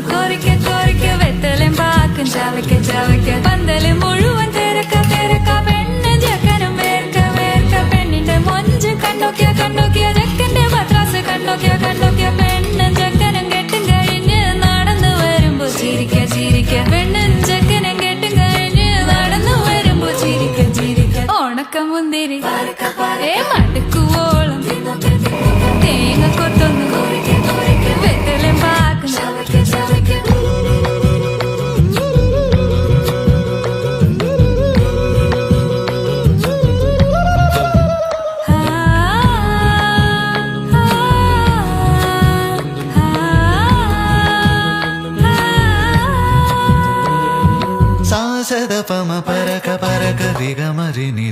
കൊത്തൊന്ന് കോരിക്ക കോരിക്ക വെത്തലും പാക്കും ചവയ്ക്ക ചവയ്ക്ക പന്തല് മുഴുവൻ തിരക്ക തിരക്ക പെണ്ണ് ചെക്കനും വേർക്ക വേർക്ക പെണ്ണിന്റെ മൊഞ്ച് കണ്ടോക്കിയ കണ്ടോക്കിയ ചെക്കന്റെ പത്രാസ് കണ്ടോക്കിയ കണ്ടോക്കിയ പെണ്ണും ചെക്കനും കെട്ടും കഴിഞ്ഞ് നടന്നു വരുമ്പോ ചിരിക്ക ചിരിക്ക പെണ്ണും ചെക്കനും കെട്ടും കഴിഞ്ഞ് നടന്നു വരുമ്പോ ചിരിക്ക ചിരിക്ക ഉണക്കമുന്തിരി മടുക്കുവോളം തേങ്ങ കൊത്തൊന്ന് വെത്തലും പാക്കും ചവയ്ക്ക ചവയ്ക്ക സാസദ പമ പരക പരക വിഗമരിനി